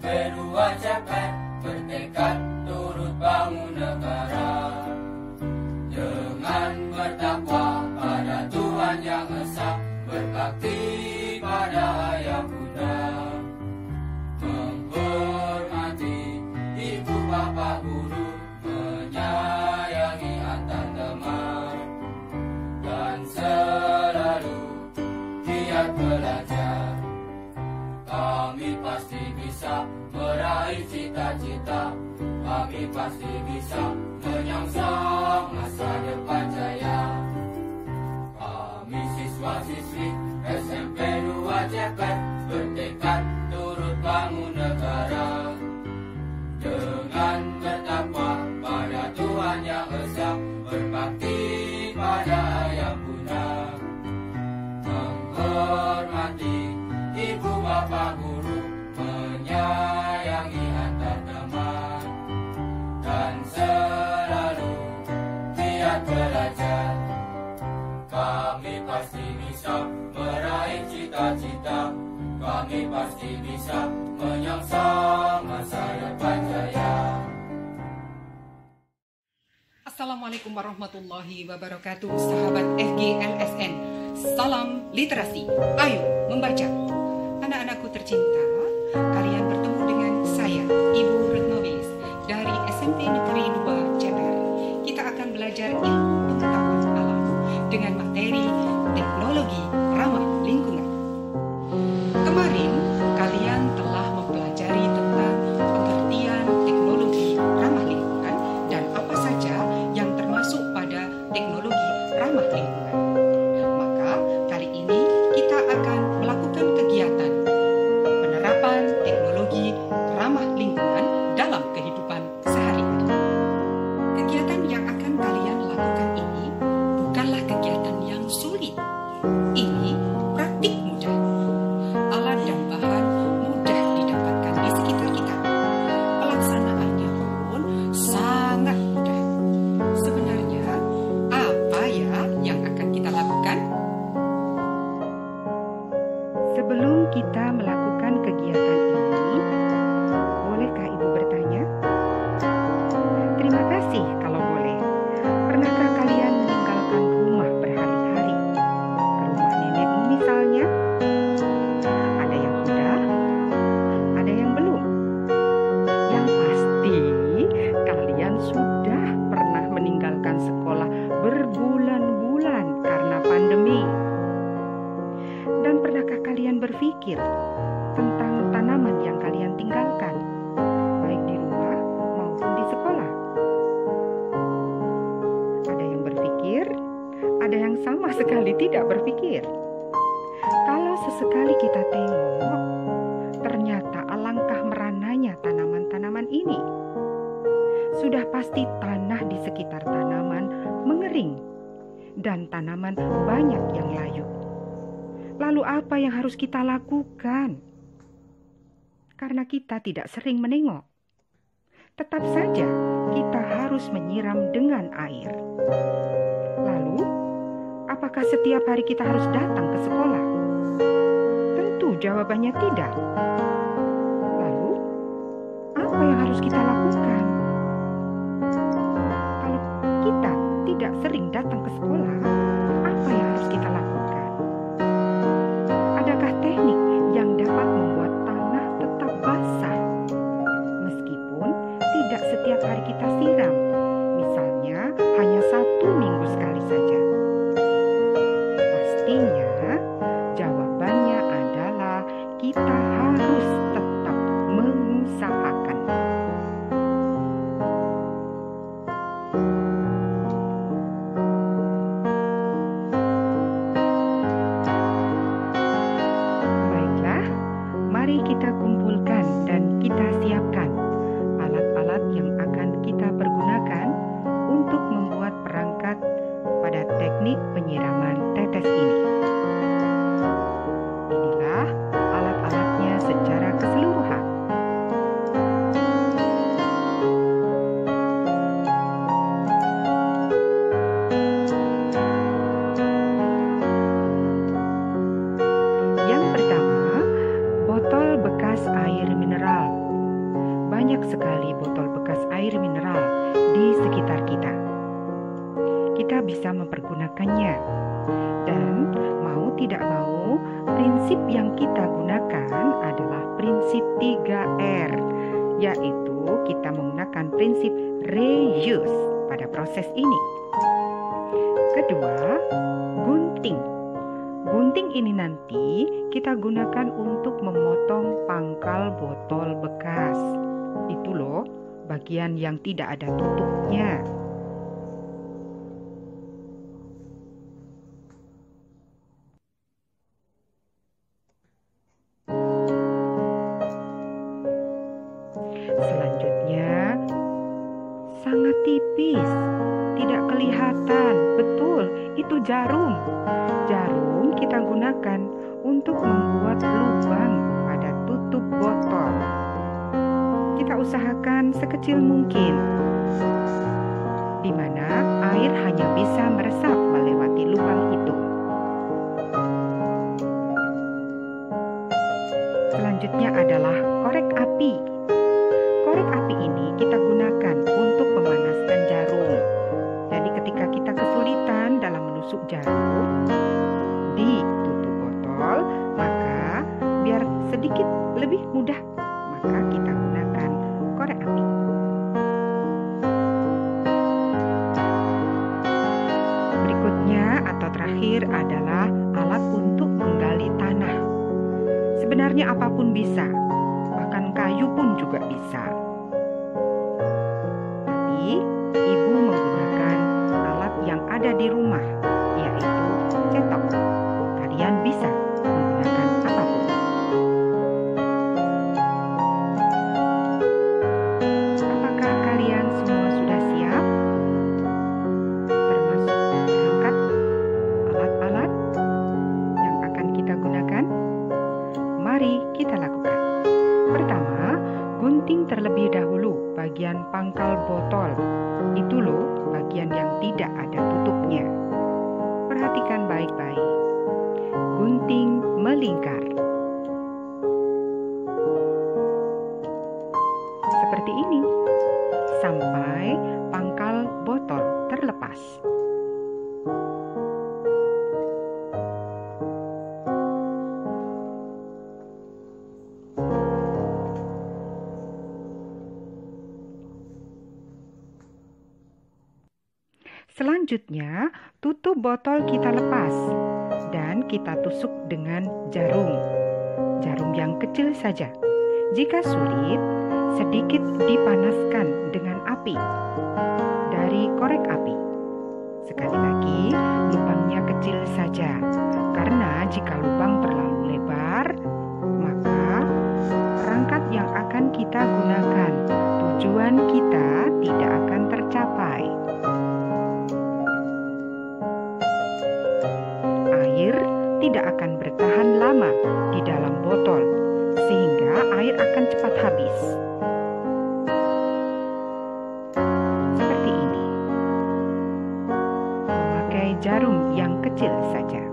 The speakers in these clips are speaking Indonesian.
SMP2CPR bertekad turut bangun negara dengan bertakwa pada Tuhan Yang Esa, berbakti pada ayah bunda, menghormati ibu bapak guru, menyayangi antar teman, dan selalu giat belajar. Kami pasti bisa meraih cita-cita, kami pasti bisa menyongsong masa depan jaya. Kami siswa-siswi SMP2CPR bertekad turut bangun negara dengan bertakwa pada Tuhan Yang Esa, berbakti pada ayah bunda, menghormati ibu bapak guru, menyayangi antar teman, dan selalu giat belajar. Kami pasti bisa meraih cita-cita, kami pasti bisa menyongsong masa depan jaya. Assalamualaikum warahmatullahi wabarakatuh, sahabat FG LSN. Salam literasi, ayo membaca. Anak-anakku tercinta, kalian bertemu dengan saya, Ibu Retnowis, dari SMP Negeri 2 CPR. Kita akan belajar ilmu pengetahuan alam dengan materi teknologi ramah lingkungan. Kemarin, kalian telah mempelajari tentang pengertian teknologi ramah lingkungan dan apa saja yang termasuk pada teknologi ramah lingkungan. Maka, kali ini kita akan melakukan kegiatan penerapan teknologi ramah lingkungan dalam kehidupan sehari-hari. Kegiatan yang akan kalian lakukan ini bukanlah kegiatan yang sulit. Ini praktik mudah. Alat dan bahan mudah didapatkan di sekitar kita. Pelaksanaannya pun sangat mudah. Sebenarnya, apa ya yang akan kita lakukan? Sebelum kita melakukan kegiatan ini, bolehkah Ibu bertanya? Terima kasih kalau boleh. Pernahkah kalian meninggalkan rumah berhari-hari? Ke rumah nenekmu misalnya? Ada yang sudah, ada yang belum. Yang pasti, kalian sudah pernah meninggalkan sekolah berbulan-bulan karena pandemi. Dan pernahkah kalian berpikir tentang tanaman yang kalian tinggalkan, baik di rumah maupun di sekolah? Ada yang berpikir, ada yang sama sekali tidak berpikir. Kalau sesekali kita tengok, ternyata alangkah merananya tanaman-tanaman ini. Sudah pasti tanah di sekitar tanaman mengering dan tanaman banyak yang layu. Lalu apa yang harus kita lakukan? Karena kita tidak sering menengok. Tetap saja kita harus menyiram dengan air. Lalu, apakah setiap hari kita harus datang ke sekolah? Tentu jawabannya tidak. Lalu, apa yang harus kita lakukan? Kalau kita tidak sering datang ke sekolah, apa yang harus kita lakukan? Adakah teknik yang dapat membuat tanah tetap basah meskipun tidak setiap hari kita siram? Misalnya hanya 1 minggu sekali saja. Pastinya jawabannya adalah kita harus tetap mengusahakan. Baiklah, mari kita kumpulkan dan kita siapkan alat-alat yang akan kita pergunakan banyak sekali botol bekas air mineral di sekitar kita. Kita bisa mempergunakannya. Dan mau tidak mau, prinsip yang kita gunakan adalah prinsip 3R, yaitu kita menggunakan prinsip reuse pada proses ini. Kedua, gunting. Gunting ini nanti kita gunakan untuk memotong pangkal botol bekas. Itu loh, bagian yang tidak ada tutupnya. Selanjutnya, sangat tipis, tidak kelihatan. Betul, itu jarum. Jarum kita gunakan untuk membuat lubang pada tutup botol. Kita usahakan sekecil mungkin, di mana air hanya bisa meresap melewati lubang itu. Selanjutnya adalah korek api. Korek api ini kita gunakan untuk memanaskan jarum. Jadi ketika kita kesulitan dalam menusuk jarum di tutup botol, maka biar sedikit lebih mudah, maka kita gunakan korek api. Berikutnya atau terakhir adalah alat untuk menggali tanah. Sebenarnya apapun bisa, bahkan kayu pun juga bisa. Tapi ibu menggunakan alat yang ada di rumah, yaitu cetok. Kalian bisa menggunakan apapun. Apakah kalian semua sudah siap? Termasuk perangkat alat-alat yang akan kita gunakan? Mari kita lakukan. Pertama, gunting terlebih dahulu bagian pangkal botol. Itu loh bagian yang tidak ada tutupnya. Perhatikan baik-baik. Gunting melingkar. Seperti ini. Sampai pangkal botol terlepas. Selanjutnya, tutup botol kita lepas dan kita tusuk dengan jarum. Jarum yang kecil saja. Jika sulit, sedikit dipanaskan dengan api dari korek api. Sekali lagi, lubangnya kecil saja. Karena jika lubang terlalu lebar, maka perangkat yang akan kita gunakan, tujuan kita tidak akan tercapai. Air tidak akan bertahan lama di dalam botol, sehingga air akan cepat habis. Seperti ini. Memakai jarum yang kecil saja.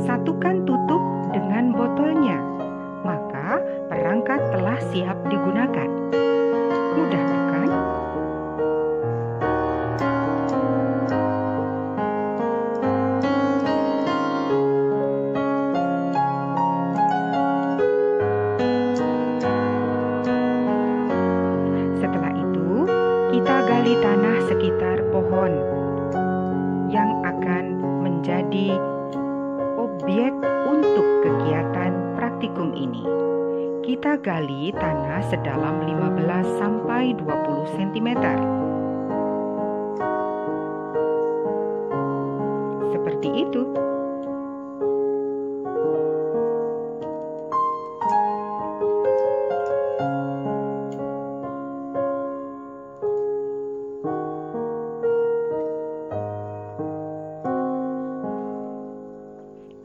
Satukan tutup dengan botolnya, maka perangkat telah siap digunakan. Mudah bukan? Setelah itu, kita gali tanah sekitar pohon yang akan menjadi objek untuk kegiatan praktikum ini. Kita gali tanah sedalam 15 sampai 20 cm. Seperti itu.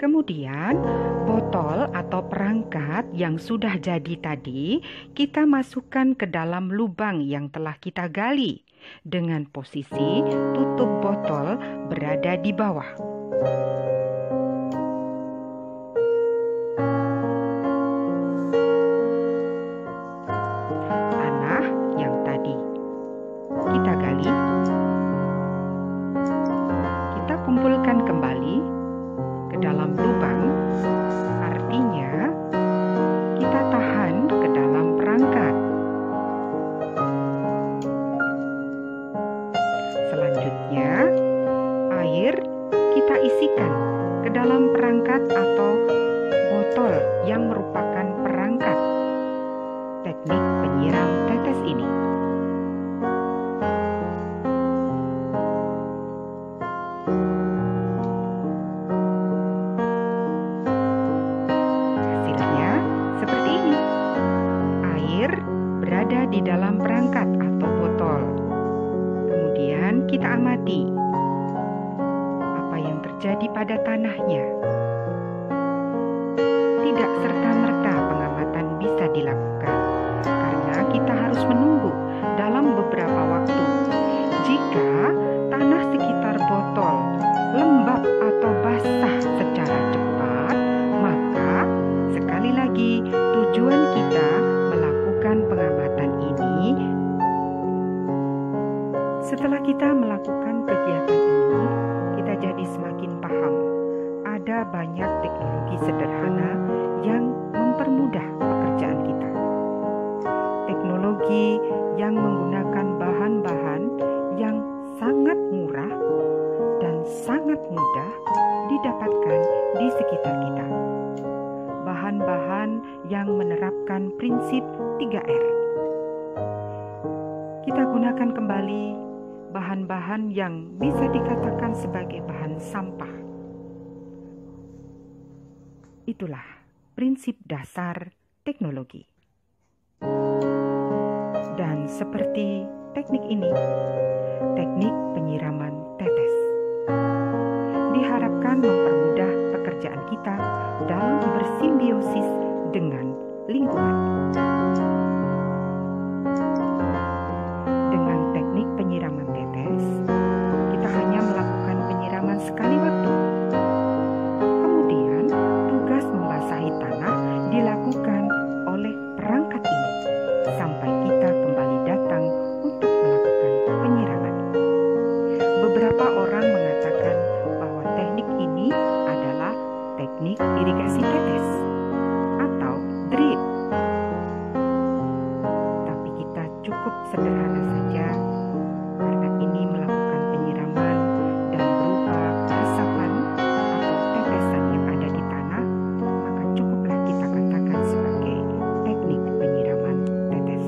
Kemudian Kemudian botol atau perangkat yang sudah jadi tadi kita masukkan ke dalam lubang yang telah kita gali dengan posisi tutup botol berada di bawah. Tanah yang tadi kita gali, kita kumpulkan kembali ke dalam lubang, artinya kita tahan ke dalam perangkat. Selanjutnya, air kita isikan ke dalam perangkat atau botol yang merupakan perangkat teknik penyiram tetes ini. Berada di dalam perangkat atau botol. Kemudian kita amati apa yang terjadi pada tanahnya. Tidak serta-merta pengamatan bisa dilakukan karena kita harus menunggu dalam beberapa waktu. Jika tanah sekitar botol lembab atau basah secara cepat, maka sekali lagi tujuan kita pengamatan ini. Setelah kita melakukan kegiatan ini, kita jadi semakin paham ada banyak teknologi sederhana yang mempermudah pekerjaan kita. Teknologi yang menggunakan bahan-bahan yang sangat murah dan sangat mudah didapatkan di sekitar kita. Bahan-bahan yang menerapkan prinsip 3R. Kita gunakan kembali bahan-bahan yang bisa dikatakan sebagai bahan sampah. Itulah prinsip dasar teknologi. Dan seperti teknik ini, teknik penyiraman tetes, diharapkan mempermudah pekerjaan kita dalam bersimbiosis dengan lingkungan. Dengan teknik penyiraman tetes, kita hanya melakukan penyiraman sekali waktu. Kemudian, tugas membasahi tanah dilakukan oleh perangkat ini sampai kita kembali datang untuk melakukan penyiraman. Beberapa orang mengatakan bahwa teknik ini adalah teknik irigasi tetes atau drip. Tapi kita cukup sederhana saja karena ini melakukan penyiraman dan berupa resapan atau tetesan yang ada di tanah, maka cukuplah kita katakan sebagai teknik penyiraman tetes.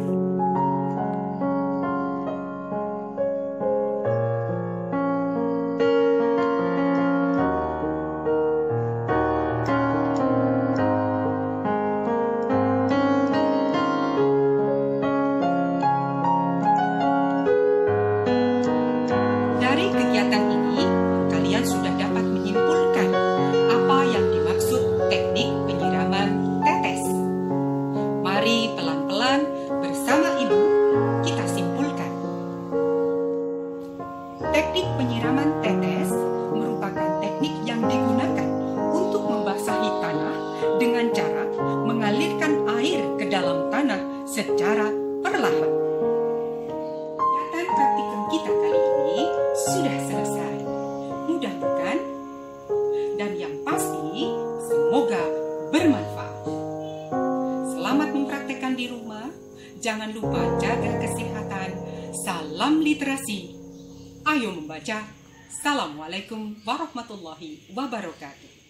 Dari kegiatan ini, kalian sudah dapat menyimpulkan apa yang dimaksud teknik penyiraman tetes. Mari pelan-pelan bersama Ibu kita simpulkan. Teknik penyiraman tetes merupakan teknik yang digunakan untuk membasahi tanah dengan cara mengalirkan air ke dalam tanah secara perlahan. Kegiatan praktikum kita kali ini sudah selesai. Mudah bukan? Dan yang pasti, semoga bermanfaat. Selamat mempraktekkan di rumah. Jangan lupa jaga kesehatan. Salam literasi. Ayo membaca. Assalamualaikum warahmatullahi wabarakatuh.